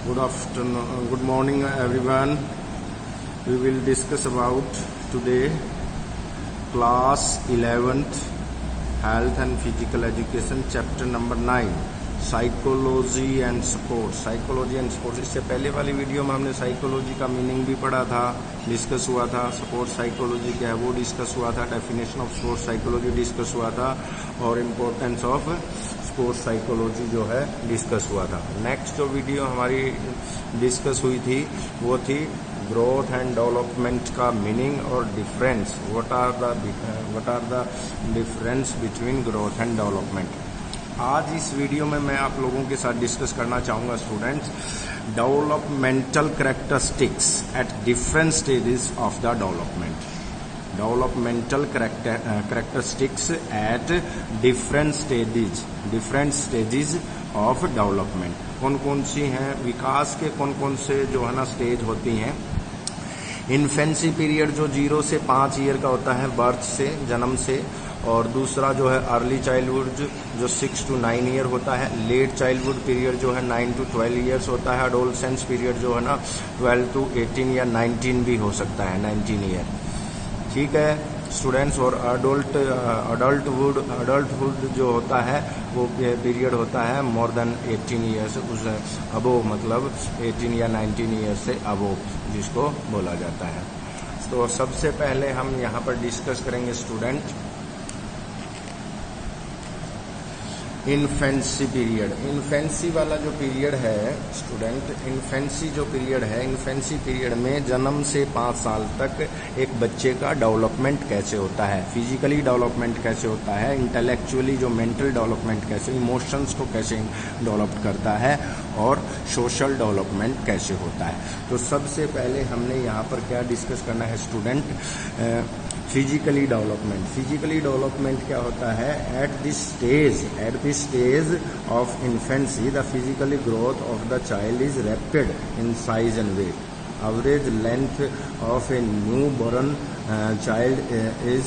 Good afternoon, good morning everyone. We will discuss about today class 11th Health and Physical Education chapter number 9 Psychology and Sports. Psychology and Sports, इससे पहले वाली video में हमने psychology का meaning भी पढ़ा था, डिस्कस हुआ था. स्पोर्ट्स साइकोलॉजी क्या है वो डिस्कस हुआ था. Definition of sports psychology discuss हुआ था और इम्पोर्टेंस ऑफ स्पोर्ट्स साइकोलॉजी जो है डिस्कस हुआ था. नेक्स्ट जो वीडियो हमारी डिस्कस हुई थी वो थी ग्रोथ एंड डेवलपमेंट का मीनिंग और difference. What are the difference between growth and development. आज इस वीडियो में मैं आप लोगों के साथ डिस्कस करना चाहूँगा students developmental characteristics at different stages of the development. Developmental characteristics at different stages of development. कौन कौन सी हैं, विकास के कौन कौन से जो है ना स्टेज होती हैं. इन्फेंसी पीरियड जो 0 से 5 ईयर का होता है, बर्थ से, जन्म से. और दूसरा जो है अर्ली चाइल्डहुड जो 6 to 9 ईयर होता है. लेट चाइल्डहुड पीरियड जो है 9 to 12 ईयर्स होता है. एडोलसेंस पीरियड जो है ना 12 to 18 या 19 भी हो सकता है, 19 ईयर. ठीक है स्टूडेंट्स. और अडल्टहुड जो होता है वो पीरियड होता है मोर देन 18 ईयर्स, उस अबो मतलब 18 या 19 ईयर्स से अबो जिसको बोला जाता है. तो सबसे पहले हम यहाँ पर डिस्कस करेंगे स्टूडेंट इन्फेंसी पीरियड. इन्फेंसी वाला जो पीरियड है स्टूडेंट, इन्फेंसी जो पीरियड है, इन्फेंसी पीरियड में जन्म से 5 साल तक एक बच्चे का डेवलपमेंट कैसे होता है, फिजिकली डेवलपमेंट कैसे होता है, इंटेलेक्चुअली जो मेंटल डेवलपमेंट कैसे, इमोशंस को कैसे डेवलप करता है और सोशल डेवलपमेंट कैसे होता है. तो सबसे पहले हमने यहाँ पर क्या डिस्कस करना है student, physically development. Physically development क्या होता है, at this stage of infancy the physically growth of the child is rapid in size and weight. Average length of a newborn child is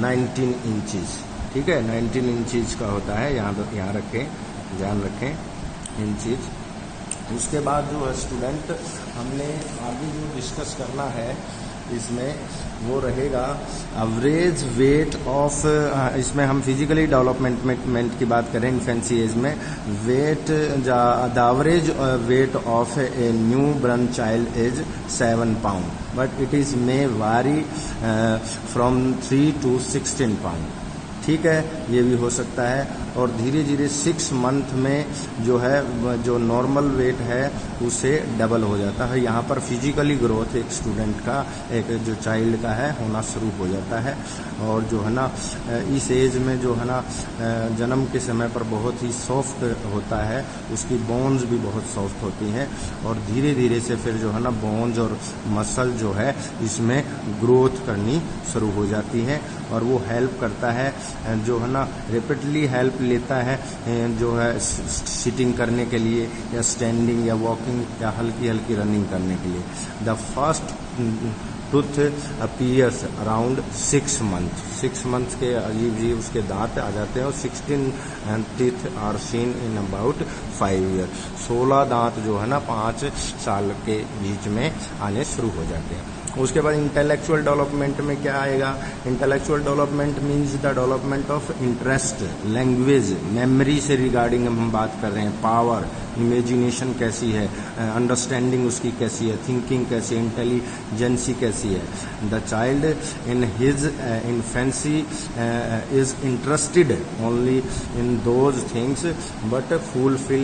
19 inches. ठीक है, 19 inches का होता है, यहाँ रखें, ध्यान रखें, इंचज. उसके बाद जो है स्टूडेंट हमने आगे जो डिस्कस करना है इसमें वो रहेगा एवरेज वेट ऑफ, इसमें हम फिजिकली डेवलपमेंट की बात करें इन्फेंसी एज में. Weight the average weight of a newborn child is 7 pound, but it is may vary from 3 to 16 pound. ठीक है, ये भी हो सकता है. और धीरे धीरे 6 month में जो है जो नॉर्मल वेट है उसे डबल हो जाता है. यहाँ पर फिजिकली ग्रोथ एक स्टूडेंट का, एक जो चाइल्ड का है, होना शुरू हो जाता है. और जो है ना इस एज में जो है ना जन्म के समय पर बहुत ही सॉफ्ट होता है, उसकी बोन्स भी बहुत सॉफ्ट होती हैं. और धीरे धीरे से फिर जो है ना बोन्स और मसल जो है इसमें ग्रोथ करनी शुरू हो जाती है. और वो हेल्प करता है, जो है ना रेपिडली हेल्प लेता है जो है सिटिंग करने के लिए या स्टैंडिंग या वॉकिंग या हल्की हल्की रनिंग करने के लिए. The first tooth appears around 6 months. 6 months के अजीब अजीब उसके दांत आ जाते हैं. और 16 teeth are seen in about 5 years. 16 दांत जो है ना 5 साल के बीच में आने शुरू हो जाते हैं. उसके बाद इंटेलेक्चुअल डेवलपमेंट में क्या आएगा, intellectual development means the development of interest, language, memory से रिगार्डिंग हम बात कर रहे हैं, पावर, इमेजिनेशन कैसी है, अंडरस्टैंडिंग उसकी कैसी है, थिंकिंग कैसी है, इंटेलिजेंसी कैसी है. The child in his infancy is interested only in those things but fulfil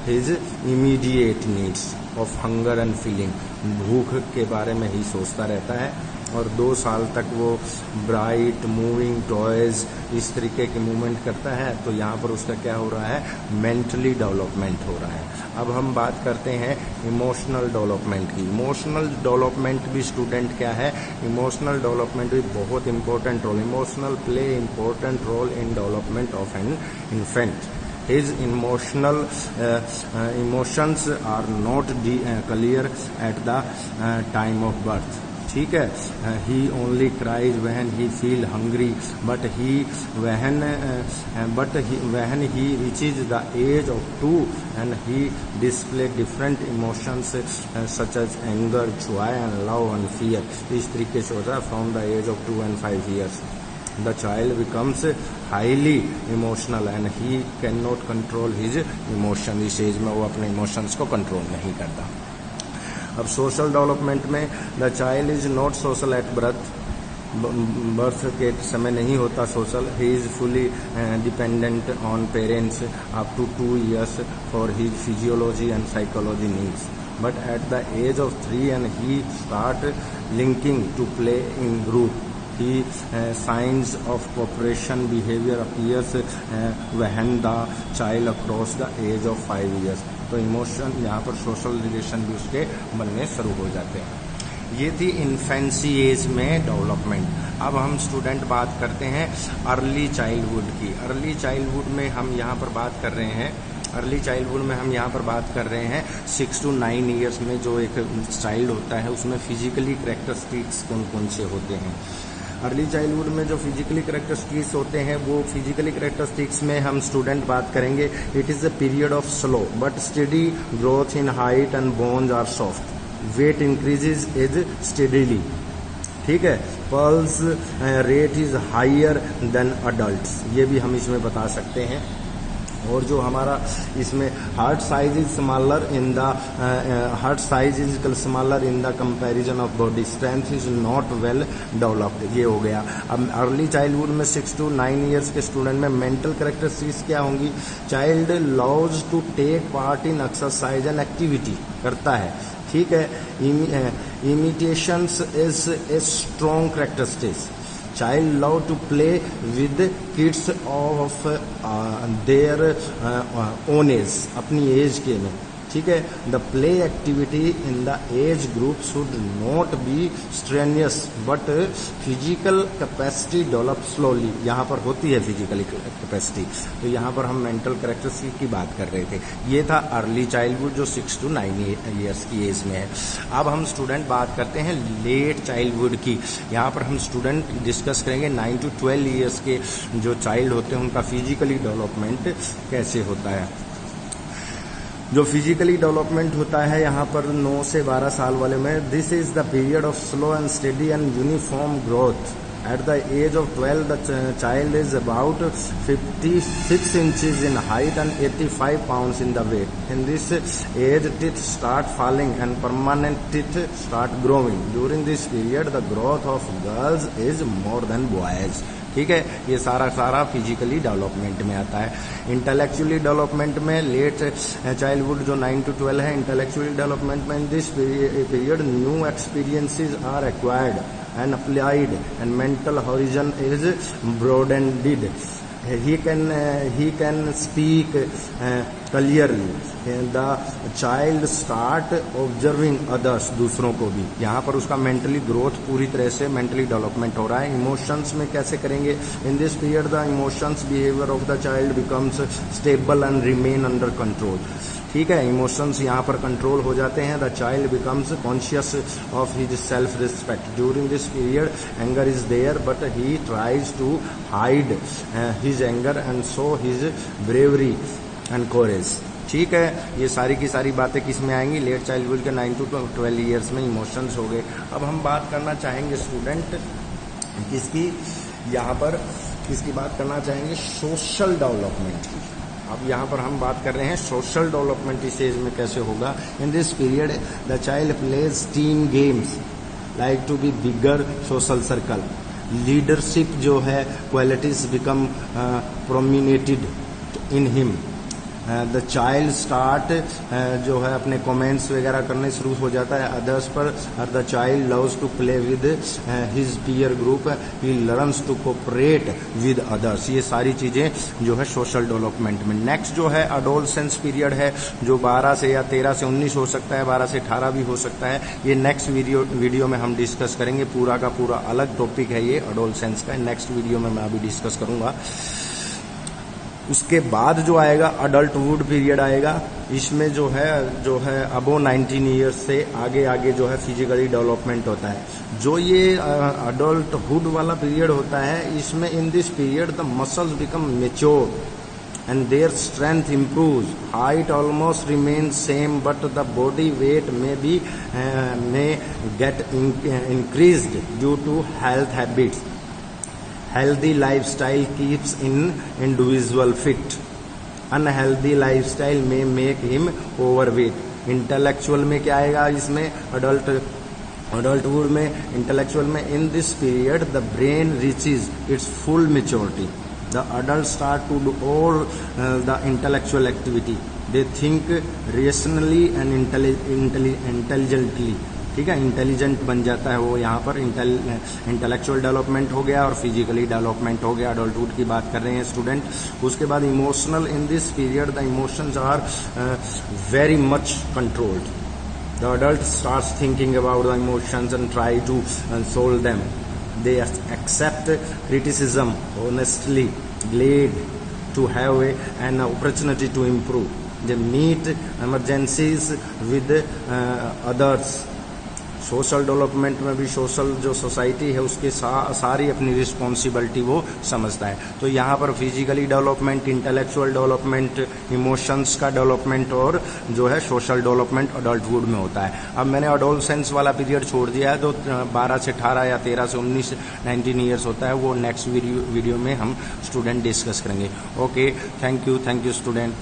his immediate needs of hunger and feeling. भूख के बारे में ही सोचता रहता है. और 2 साल तक वो ब्राइट मूविंग टॉयज इस तरीके के मूवमेंट करता है. तो यहाँ पर उसका क्या हो रहा है, मेंटली डेवलपमेंट हो रहा है. अब हम बात करते हैं इमोशनल डेवलपमेंट की. इमोशनल डेवलपमेंट भी स्टूडेंट क्या है, इमोशनल डेवलपमेंट भी बहुत important role. Emotional play important role in development of an infant. His emotions are not clear at the time of birth. ठीक है। He only cries when he feel hungry but when he reaches the age of 2 and he display different emotions such as anger, joy and love and fear. इस तरीके से होता है from the age of 2 and 5 years the child becomes highly emotional and he cannot control his emotion। इस age में वो अपने emotions को कंट्रोल नहीं करता। अब सोशल डेवलपमेंट में the child is not social at birth के समय नहीं होता social. He is fully dependent on parents up to 2 years for his physiology and psychology needs but at the age of 3 and he start linking to play in group। He signs of cooperation behavior appears when the child across the age of 5 years। तो emotion यहाँ पर social relation भी उसके बनने शुरू हो जाते हैं। ये थी इन्फेंसी एज में डेवलपमेंट। अब हम स्टूडेंट बात करते हैं अर्ली चाइल्डहुड की। अर्ली चाइल्डहुड में हम यहाँ पर बात कर रहे हैं 6 to 9 years में जो एक चाइल्ड होता है उसमें फिजिकली कैरेक्टरिस्टिक्स कौन कौन से होते हैं। अर्ली चाइल्डहुड में जो फिजिकली कैरेक्टरिस्टिक्स होते हैं वो फिजिकली कैरेक्टरिस्टिक्स में हम स्टूडेंट बात करेंगे। It is a period of slow but steady growth in height and bones are soft, weight increases as steadily, ठीक है। Pulse rate is higher than adults, ये भी हम इसमें बता सकते हैं। और जो हमारा इसमें heart size is smaller in the comparison of body, strength is not well developed, ये हो गया। अब अर्ली चाइल्डहुड में 6 to 9 years के स्टूडेंट में मेंटल कैरेक्टरिस्टिक्स क्या होंगी। Child loves to take part in exercise and activity, करता है, ठीक है। Imitations is a strong characteristics. Child love to play with kids of their own age, अपनी एज के में, ठीक है। The play activity in the age group should not be strenuous but physical capacity develop slowly, यहाँ पर होती है physically capacity. तो यहाँ पर हम मेंटल कैरेक्टरिस्टिक की बात कर रहे थे। ये था अर्ली चाइल्डहुड जो 6 to 9 years की एज में है। अब हम स्टूडेंट बात करते हैं लेट चाइल्डहुड की। यहाँ पर हम स्टूडेंट डिस्कस करेंगे 9 to 12 years के जो चाइल्ड होते हैं उनका फिजिकली डेवलपमेंट कैसे होता है। जो फिजिकली डेवलपमेंट होता है यहाँ पर 9 से 12 साल वाले में, this is the period of slow and steady and uniform growth. At the age of 12, the child is about 56 inches in height and 85 pounds in the weight. In this age, teeth start falling and permanent teeth start growing. During this period, the growth of girls is more than boys. ठीक है, ये सारा physically development में आता है। Intellectually development में late childhood जो 9 to 12 है, इंटेलेक्चुअली डेवलपमेंट में in this period new experiences are acquired and applied and mental horizon is broadened. He can speak clearly. The child start observing others, दूसरों को भी। यहाँ पर उसका मेंटली ग्रोथ पूरी तरह से मेंटली डेवलपमेंट हो रहा है। इमोशंस में कैसे करेंगे। In this period the emotions behaviour of the child becomes stable and remain under control, ठीक है। इमोशंस यहाँ पर कंट्रोल हो जाते हैं। The child becomes conscious of his self respect. During this period anger is there but he tries to hide his anger and show his bravery and courage, ठीक है। ये सारी की सारी बातें किस में आएंगी, लेट चाइल्डहुड के 9 to 12 years में इमोशंस हो गए। अब हम बात करना चाहेंगे स्टूडेंट किसकी, यहाँ पर किसकी बात करना चाहेंगे, सोशल डेवलपमेंट की। अब यहाँ पर हम बात कर रहे हैं सोशल डेवलपमेंट इस एज में कैसे होगा। In this period the child plays team games like to be bigger social circle. Leadership जो है qualities become prominented in him. The child start जो है अपने कमेंट्स वगैरह करने शुरू हो जाता है अदर्स पर। The child loves to play with his peer group, he learns to cooperate with others. ये सारी चीज़ें जो है सोशल डेवलपमेंट में। नेक्स्ट जो है एडोलसेंस पीरियड है जो 12 से या 13 से 19 हो सकता है, 12 से 18 भी हो सकता है। ये नेक्स्ट वीडियो में हम डिस्कस करेंगे। पूरा का पूरा अलग टॉपिक है ये एडोलसेंस का। नेक्स्ट वीडियो में मैं अभी डिस्कस करूँगा। उसके बाद जो आएगा अडल्टहुड पीरियड आएगा। इसमें जो है अबो 19 ईयर्स से आगे आगे जो है फिजिकली डेवलपमेंट होता है। जो ये अडल्टहुड वाला पीरियड होता है, इसमें इन this period the muscles become mature and their strength improves. Height almost remains same, but the body weight may get increased due to health habits. Healthy lifestyle keeps an individual fit. Unhealthy lifestyle may make him overweight. Intellectual में क्या आएगा इसमें adulthood में intellectual में in this period the brain reaches its full maturity. The adults start to do all the intellectual activity. They think rationally and intelligently. ठीक है, intelligent बन जाता है वो। यहाँ पर इंटेलेक्चुअल डेवलपमेंट हो गया और फिजिकली डेवलपमेंट हो गया। अडल्टहुड की बात कर रहे हैं स्टूडेंट। उसके बाद emotional, in this period the emotions are very much controlled. The adult starts thinking about the emotions and try to solve them. They accept criticism honestly, glad to have an opportunity to improve. They meet emergencies with others. Social development में भी social जो society है उसके सारी अपनी responsibility वो समझता है। तो यहाँ पर physically development, intellectual development, emotions का डेवलपमेंट और जो है सोशल डेवलपमेंट अडल्टहुड में होता है। अब मैंने अडोलसेंस वाला पीरियड छोड़ दिया है, तो 12 से 18 या 13 से 19 19 ईयर्स होता है, वो नेक्स्ट वीडियो में हम स्टूडेंट डिस्कस करेंगे। Okay, thank you student.